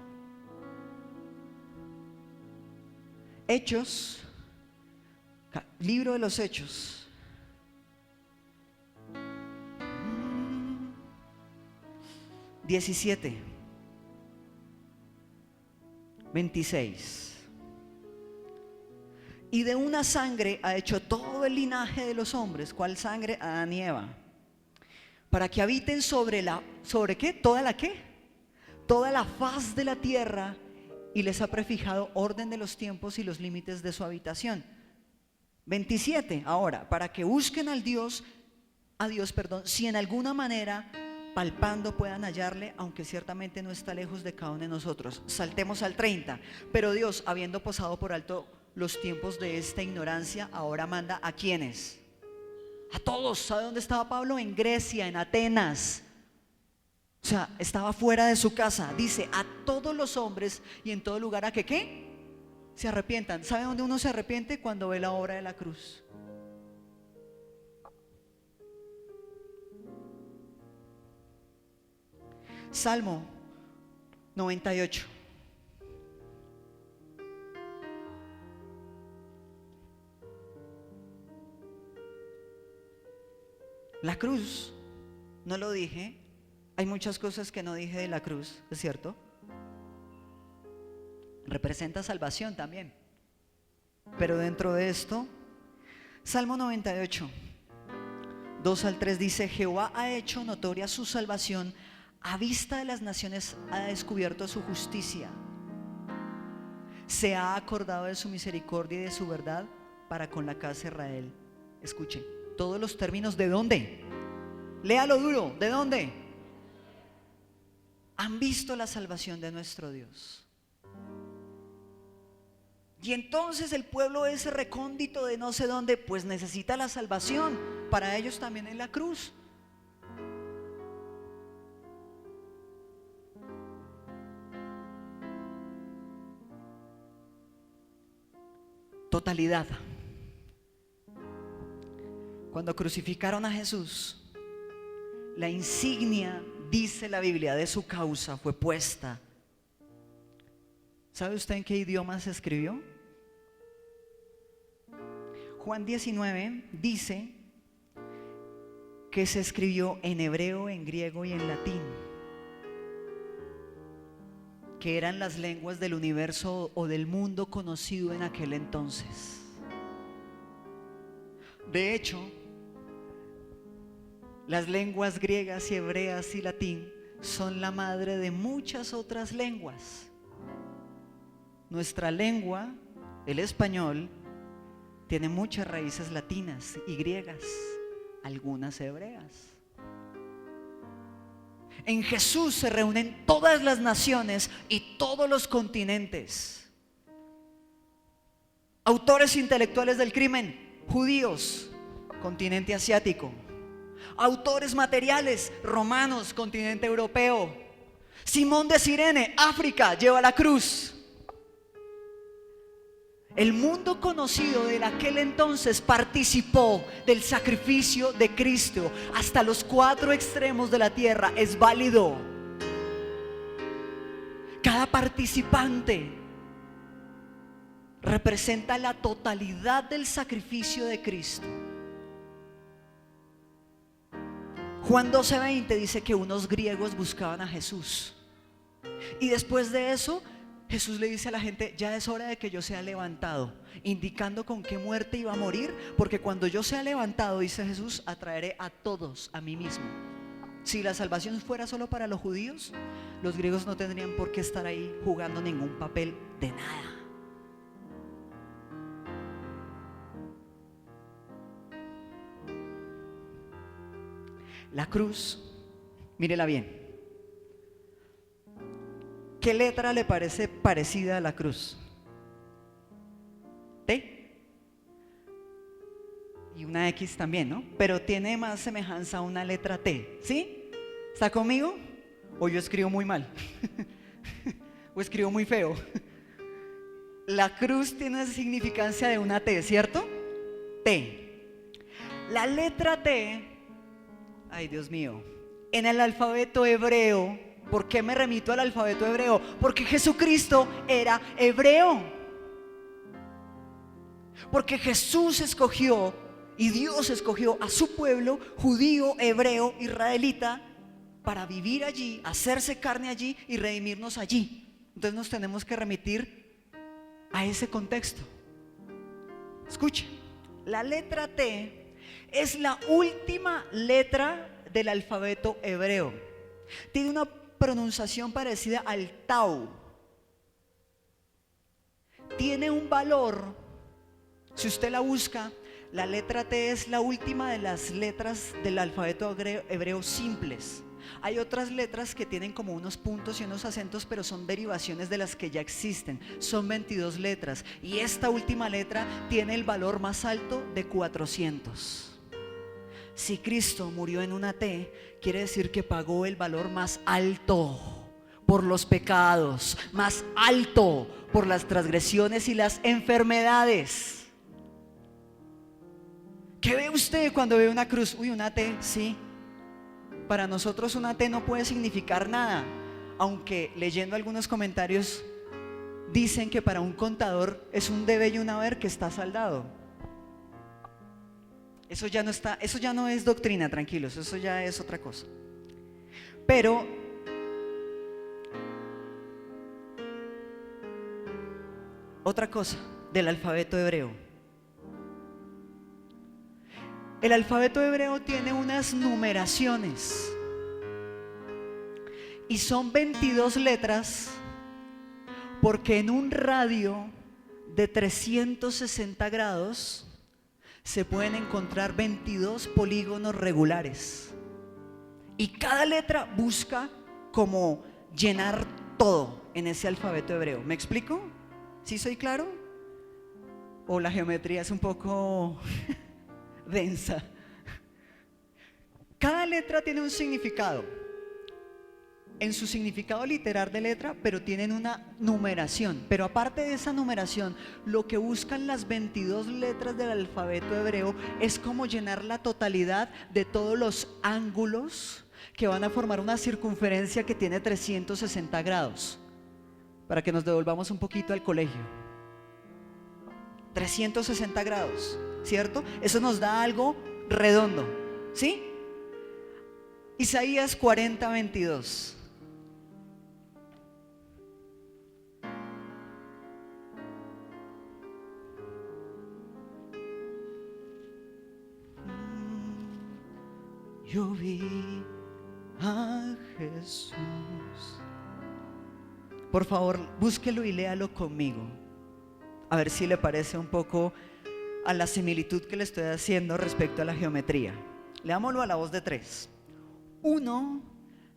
Hechos, libro de los Hechos, 17, 26. Y de una sangre ha hecho todo el linaje de los hombres. ¿Cuál sangre? Adán y Eva. Para que habiten ¿sobre qué? ¿Toda la qué? Toda la faz de la tierra, y les ha prefijado orden de los tiempos y los límites de su habitación. 27. Ahora, para que busquen a Dios, si en alguna manera palpando puedan hallarle, aunque ciertamente no está lejos de cada uno de nosotros. Saltemos al 30. Pero Dios, habiendo pasado por alto los tiempos de esta ignorancia, ahora manda ¿a quiénes? A todos. ¿Sabe dónde estaba Pablo? En Grecia, en Atenas. O sea, estaba fuera de su casa. Dice, a todos los hombres y en todo lugar, ¿a que qué? Se arrepientan. ¿Sabe dónde uno se arrepiente? Cuando ve la obra de la cruz. Salmo 98. La cruz, no lo dije. Hay muchas cosas que no dije de la cruz, ¿es cierto? Representa salvación también. Pero dentro de esto, Salmo 98, 2 al 3 dice: Jehová ha hecho notoria su salvación, a vista de las naciones ha descubierto su justicia. Se ha acordado de su misericordia y de su verdad para con la casa de Israel. Escuchen, todos los términos, ¿de dónde? Léalo duro, ¿de dónde? Han visto la salvación de nuestro Dios. Y entonces el pueblo ese recóndito de no sé dónde, pues necesita la salvación. Para ellos también en la cruz. Totalidad. Cuando crucificaron a Jesús, la insignia, dice la Biblia, de su causa fue puesta. ¿Sabe usted en qué idioma se escribió? Juan 19 dice que se escribió en hebreo, en griego y en latín, que eran las lenguas del universo o del mundo conocido en aquel entonces. De hecho, las lenguas griegas y hebreas y latín son la madre de muchas otras lenguas. Nuestra lengua, el español, tiene muchas raíces latinas y griegas, algunas hebreas. En Jesús se reúnen todas las naciones y todos los continentes. Autores intelectuales del crimen, judíos, continente asiático. Autores materiales, romanos, continente europeo. Simón de Cirene, África, lleva la cruz. El mundo conocido de aquel entonces participó del sacrificio de Cristo. Hasta los 4 extremos de la tierra es válido. Cada participante representa la totalidad del sacrificio de Cristo. Juan 12:20 dice que unos griegos buscaban a Jesús. Y después de eso, Jesús le dice a la gente: ya es hora de que yo sea levantado, indicando con qué muerte iba a morir, porque cuando yo sea levantado, dice Jesús, atraeré a todos a mí mismo. Si la salvación fuera solo para los judíos, los griegos no tendrían por qué estar ahí jugando ningún papel de nada. La cruz, mírela bien. ¿Qué letra le parece parecida a la cruz? T. Y una X también, ¿no? Pero tiene más semejanza a una letra T, ¿sí? ¿Está conmigo? ¿O yo escribo muy mal? ¿O escribo muy feo? La cruz tiene significancia de una T, ¿cierto? T. La letra T, ay Dios mío, en el alfabeto hebreo. ¿Por qué me remito al alfabeto hebreo? Porque Jesucristo era hebreo. Porque Jesús escogió y Dios escogió a su pueblo judío, hebreo, israelita, para vivir allí, hacerse carne allí y redimirnos allí. Entonces nos tenemos que remitir a ese contexto. Escuche, la letra T es la última letra del alfabeto hebreo. Tiene una pronunciación parecida al tau. Tiene un valor, si usted la busca, la letra T es la última de las letras del alfabeto hebreo simples. Hay otras letras que tienen como unos puntos y unos acentos, pero son derivaciones de las que ya existen. Son 22 letras y esta última letra tiene el valor más alto de 400. Si Cristo murió en una T, quiere decir que pagó el valor más alto por los pecados, más alto por las transgresiones y las enfermedades. ¿Qué ve usted cuando ve una cruz? Uy, una T, sí. Para nosotros una T no puede significar nada, aunque leyendo algunos comentarios dicen que para un contador es un debe y un haber que está saldado. Eso ya no es doctrina, tranquilos, eso ya es otra cosa. Pero otra cosa del alfabeto hebreo. El alfabeto hebreo tiene unas numeraciones y son 22 letras, porque en un radio de 360 grados se pueden encontrar 22 polígonos regulares y cada letra busca como llenar todo en ese alfabeto hebreo. ¿Me explico? ¿Sí soy claro? ¿O la geometría es un poco densa? Cada letra tiene un significado, en su significado literal de letra, pero tienen una numeración. Pero aparte de esa numeración, lo que buscan las 22 letras del alfabeto hebreo es como llenar la totalidad de todos los ángulos que van a formar una circunferencia que tiene 360 grados. Para que nos devolvamos un poquito al colegio. 360 grados, ¿cierto? Eso nos da algo redondo, ¿sí? Isaías 40:22. Yo vi a Jesús. Por favor, búsquelo y léalo conmigo. A ver si le parece un poco a la similitud que le estoy haciendo respecto a la geometría. Leámoslo a la voz de 3. 1,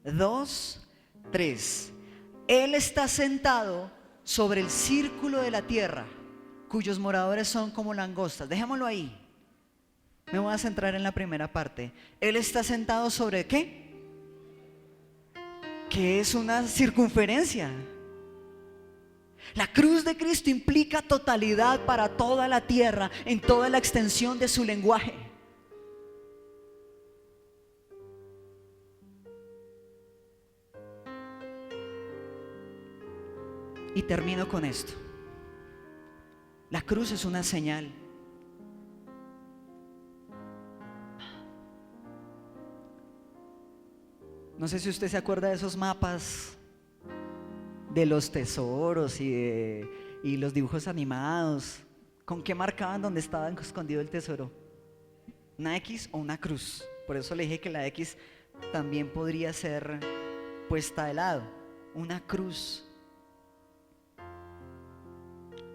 2, 3. Él está sentado sobre el círculo de la tierra, cuyos moradores son como langostas. Dejémoslo ahí. Me voy a centrar en la primera parte. Él está sentado sobre ¿qué? Que es una circunferencia. La cruz de Cristo implica totalidad para toda la tierra, en toda la extensión de su lenguaje. Y termino con esto. La cruz es una señal. No sé si usted se acuerda de esos mapas de los tesoros y los dibujos animados. ¿Con qué marcaban dónde estaba escondido el tesoro? ¿Una X o una cruz? Por eso le dije que la X también podría ser puesta de lado. Una cruz.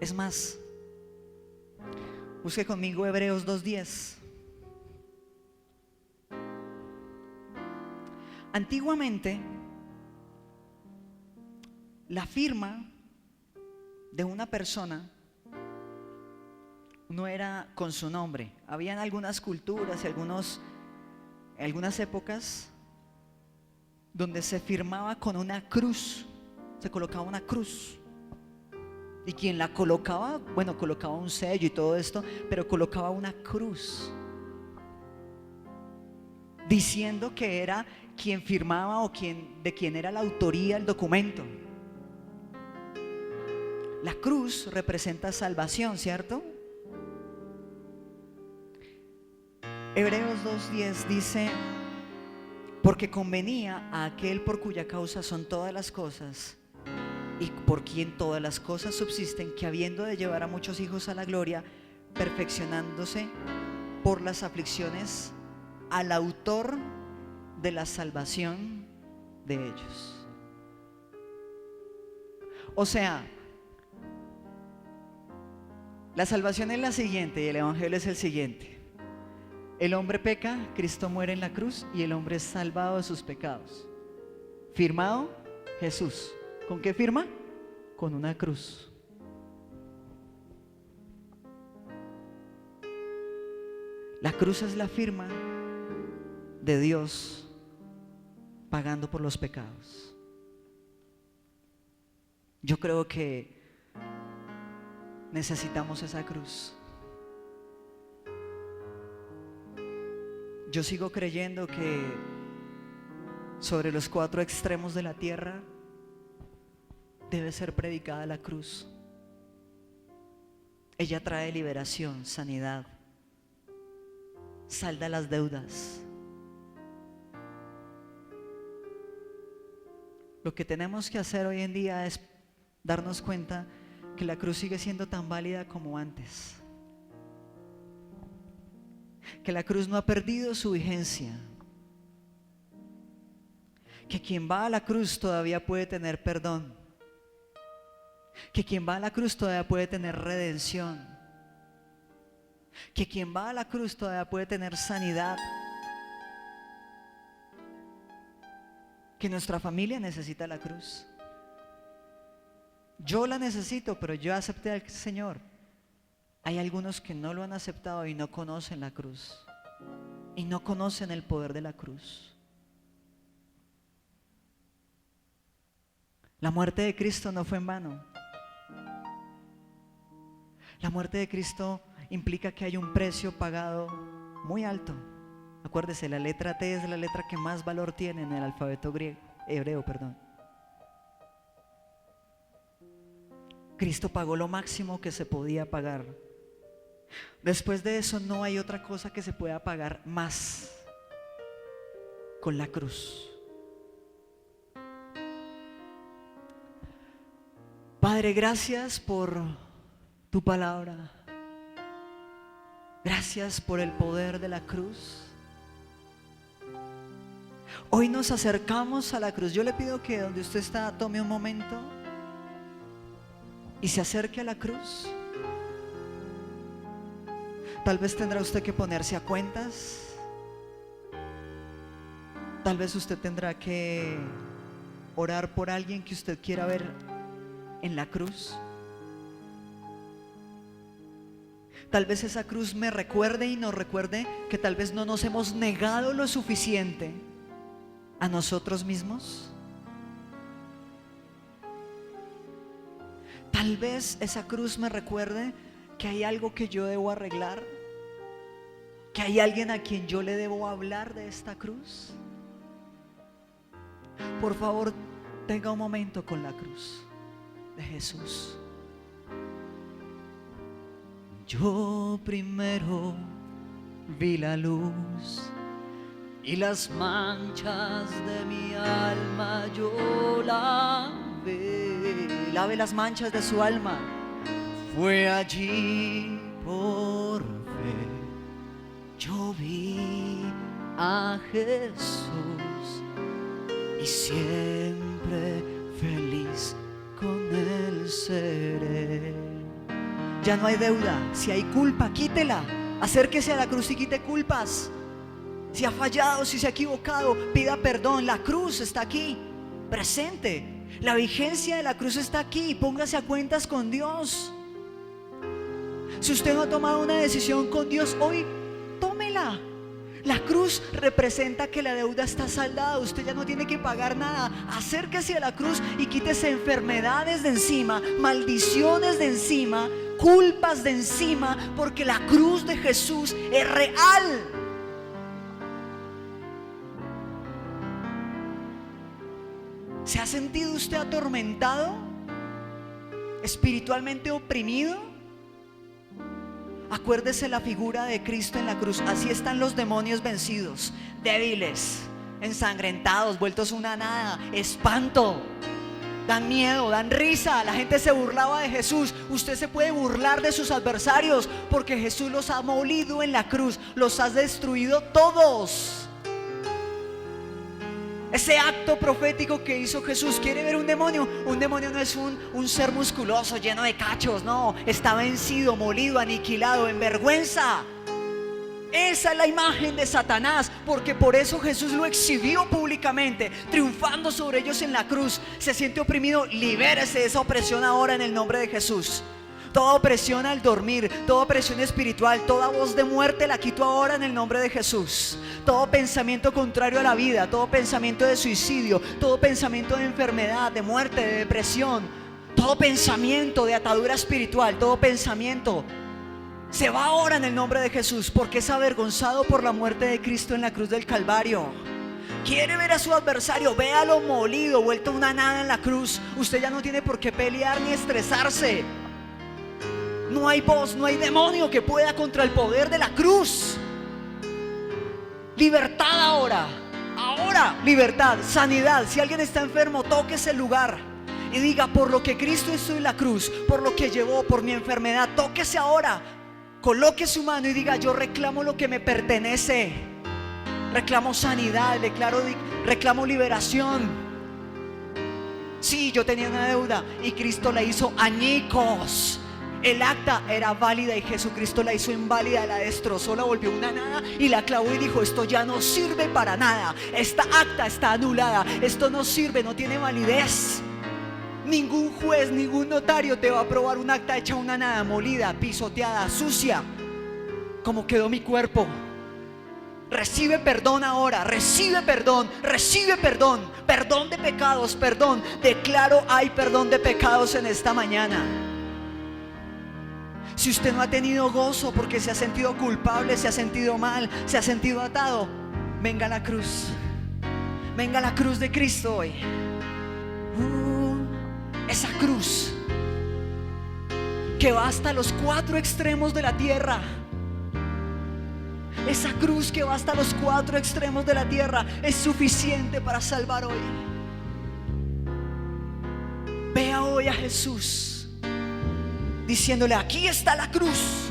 Es más, busque conmigo Hebreos 2:10. Antiguamente, la firma de una persona no era con su nombre. Habían algunas culturas y algunas épocas donde se firmaba con una cruz, se colocaba una cruz. Y quien la colocaba, bueno, colocaba un sello y todo esto, pero colocaba una cruz, diciendo que era quien firmaba o de quien era la autoría del documento. La cruz representa salvación, ¿cierto? Hebreos 2:10 dice: porque convenía a aquel por cuya causa son todas las cosas y por quien todas las cosas subsisten, que habiendo de llevar a muchos hijos a la gloria, perfeccionándose por las aflicciones, al autor de la salvación de ellos. O sea, la salvación es la siguiente y el evangelio es el siguiente: el hombre peca, Cristo muere en la cruz y el hombre es salvado de sus pecados. Firmado Jesús. ¿Con qué firma? Con una cruz. La cruz es la firma de Dios pagando por los pecados. Yo creo que necesitamos esa cruz. Yo sigo creyendo que sobre los 4 extremos de la tierra debe ser predicada la cruz. Ella trae liberación, sanidad, salda las deudas. Lo que tenemos que hacer hoy en día es darnos cuenta que la cruz sigue siendo tan válida como antes, que la cruz no ha perdido su vigencia, que quien va a la cruz todavía puede tener perdón, que quien va a la cruz todavía puede tener redención, que quien va a la cruz todavía puede tener sanidad, que nuestra familia necesita la cruz. Yo la necesito, pero yo acepté al Señor. Hay algunos que no lo han aceptado y no conocen la cruz, y no conocen el poder de la cruz. La muerte de Cristo no fue en vano. La muerte de Cristo implica que hay un precio pagado muy alto. Acuérdese, la letra T es la letra que más valor tiene en el alfabeto hebreo. Cristo pagó lo máximo que se podía pagar. Después de eso no hay otra cosa que se pueda pagar más con la cruz. Padre, gracias por tu palabra. Gracias por el poder de la cruz. Hoy nos acercamos a la cruz. Yo le pido que donde usted está tome un momento y se acerque a la cruz. Tal vez tendrá usted que ponerse a cuentas. Tal vez usted tendrá que orar por alguien que usted quiera ver en la cruz. Tal vez esa cruz me recuerde y nos recuerde que tal vez no nos hemos negado lo suficiente a nosotros mismos. Tal vez esa cruz me recuerde que hay algo que yo debo arreglar, que hay alguien a quien yo le debo hablar de esta cruz. Por favor, tenga un momento con la cruz de Jesús. Yo primero vi la luz y las manchas de mi alma yo lavé. Lave las manchas de su alma. Fue allí por fe yo vi a Jesús y siempre feliz con él seré. Ya no hay deuda. Si hay culpa, quítela. Acérquese a la cruz y quite culpas. Si ha fallado, si se ha equivocado, pida perdón. La cruz está aquí, presente. La vigencia de la cruz está aquí. Póngase a cuentas con Dios. Si usted no ha tomado una decisión con Dios hoy, tómela. La cruz representa que la deuda está saldada. Usted ya no tiene que pagar nada. Acérquese a la cruz y quítese enfermedades de encima, maldiciones de encima, culpas de encima, porque la cruz de Jesús es real. ¿Se ha sentido usted atormentado? ¿Espiritualmente oprimido? Acuérdese la figura de Cristo en la cruz. Así están los demonios vencidos, débiles, ensangrentados, vueltos una nada, espanto. Dan miedo, dan risa. La gente se burlaba de Jesús. Usted se puede burlar de sus adversarios porque Jesús los ha molido en la cruz, los ha destruido todos. Ese acto profético que hizo Jesús. ¿Quiere ver un demonio? Un demonio no es un ser musculoso lleno de cachos. No, está vencido, molido, aniquilado, en vergüenza. Esa es la imagen de Satanás, porque por eso Jesús lo exhibió públicamente, triunfando sobre ellos en la cruz. Se siente oprimido, libérese de esa opresión ahora en el nombre de Jesús. toda opresión al dormir, toda opresión espiritual, toda voz de muerte la quito ahora en el nombre de Jesús. Todo pensamiento contrario a la vida, todo pensamiento de suicidio, todo pensamiento de enfermedad, de muerte, de depresión, todo pensamiento de atadura espiritual, todo pensamiento se va ahora en el nombre de Jesús, porque es avergonzado por la muerte de Cristo en la cruz del Calvario. Quiere ver a su adversario, véalo molido, vuelto una nada en la cruz. Usted ya no tiene por qué pelear ni estresarse. No hay voz, no hay demonio que pueda contra el poder de la cruz. Libertad ahora, libertad, sanidad. Si alguien está enfermo, toque ese lugar y diga: por lo que Cristo hizo en la cruz, por lo que llevó, por mi enfermedad, tóquese ahora. Coloque su mano y diga: yo reclamo lo que me pertenece. Reclamo sanidad, reclamo liberación. Sí, yo tenía una deuda y Cristo la hizo añicos. El acta era válida y Jesucristo la hizo inválida, la destrozó, la volvió una nada y la clavó y dijo: esto ya no sirve para nada. Esta acta está anulada, esto no sirve, no tiene validez. Ningún juez, ningún notario te va a aprobar un acta hecha una nada, molida, pisoteada, sucia, como quedó mi cuerpo. Recibe perdón ahora, recibe perdón de pecados, perdón. Declaro: hay perdón de pecados en esta mañana. Si usted no ha tenido gozo porque se ha sentido culpable, se ha sentido mal, se ha sentido atado, venga a la cruz. Venga a la cruz de Cristo hoy. Esa cruz que va hasta los 4 extremos de la tierra. Esa cruz que va hasta los 4 extremos de la tierra es suficiente para salvar hoy. Vea hoy a Jesús diciéndole: aquí está la cruz,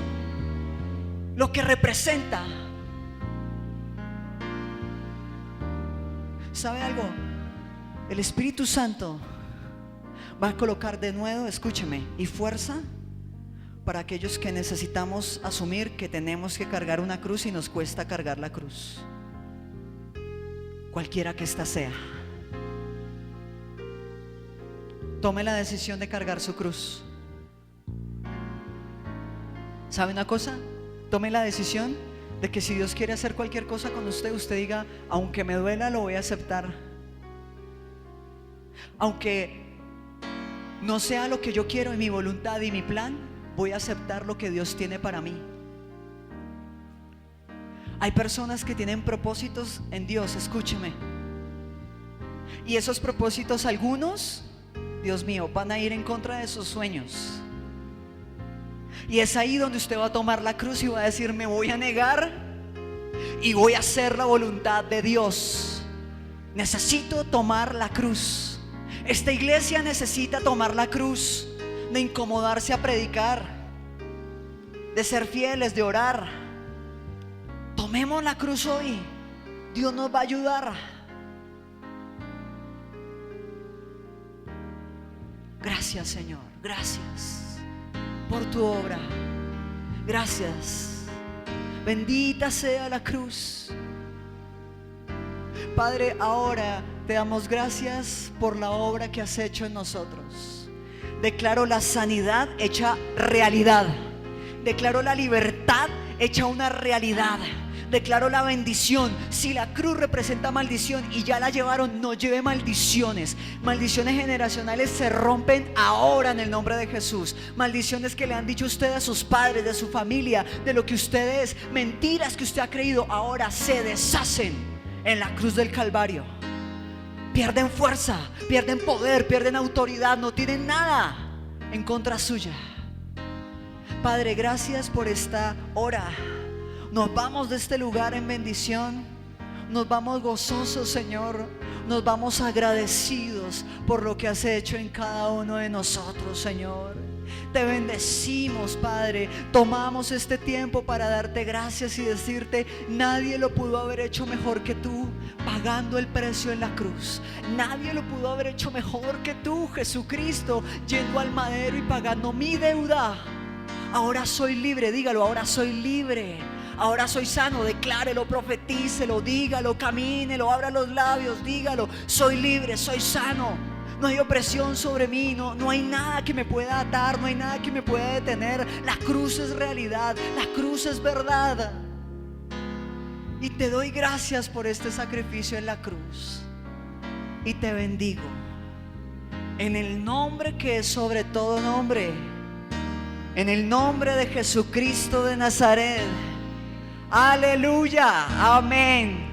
lo que representa. ¿Sabe algo? El Espíritu Santo va a colocar de nuevo, escúcheme, y fuerza para aquellos que necesitamos asumir que tenemos que cargar una cruz y nos cuesta cargar la cruz, cualquiera que ésta sea. Tome la decisión de cargar su cruz. ¿Sabe una cosa? Tome la decisión de que si Dios quiere hacer cualquier cosa con usted, usted diga: aunque me duela, lo voy a aceptar. Aunque no sea lo que yo quiero y mi voluntad y mi plan, voy a aceptar lo que Dios tiene para mí. Hay personas que tienen propósitos en Dios, escúcheme. Y esos propósitos, algunos, Dios mío, van a ir en contra de sus sueños. Y es ahí donde usted va a tomar la cruz y va a decir: me voy a negar y voy a hacer la voluntad de Dios. Necesito tomar la cruz. Esta iglesia necesita tomar la cruz, de incomodarse a predicar, de ser fieles, de orar. Tomemos la cruz hoy. Dios nos va a ayudar. Gracias, Señor, gracias por tu obra. Gracias. Bendita sea la cruz. Padre, ahora te damos gracias por la obra que has hecho en nosotros. Declaro la sanidad hecha realidad. Declaro la libertad hecha una realidad. Declaro la bendición. Si la cruz representa maldición y ya la llevaron, no lleve maldiciones. Maldiciones generacionales se rompen ahora en el nombre de Jesús. Maldiciones que le han dicho usted a sus padres, de su familia, de lo que usted es, mentiras que usted ha creído, ahora se deshacen en la cruz del Calvario. Pierden fuerza, pierden poder, pierden autoridad, no tienen nada en contra suya. Padre, gracias por esta hora. Nos vamos de este lugar en bendición. Nos vamos gozosos, Señor. Nos vamos agradecidos por lo que has hecho en cada uno de nosotros, Señor. Te bendecimos, Padre. Tomamos este tiempo para darte gracias y decirte: nadie lo pudo haber hecho mejor que tú, pagando el precio en la cruz. Nadie lo pudo haber hecho mejor que tú, Jesucristo, yendo al madero y pagando mi deuda. Ahora soy libre, dígalo: ahora soy libre. Ahora soy sano, declárelo, profetícelo, dígalo, camínelo, abra los labios, dígalo: soy libre, soy sano. no hay opresión sobre mí, no hay nada que me pueda atar, no hay nada que me pueda detener. La cruz es realidad, la cruz es verdad. Y te doy gracias por este sacrificio en la cruz. Y te bendigo en el nombre que es sobre todo nombre, en el nombre de Jesucristo de Nazaret. Aleluya, amén.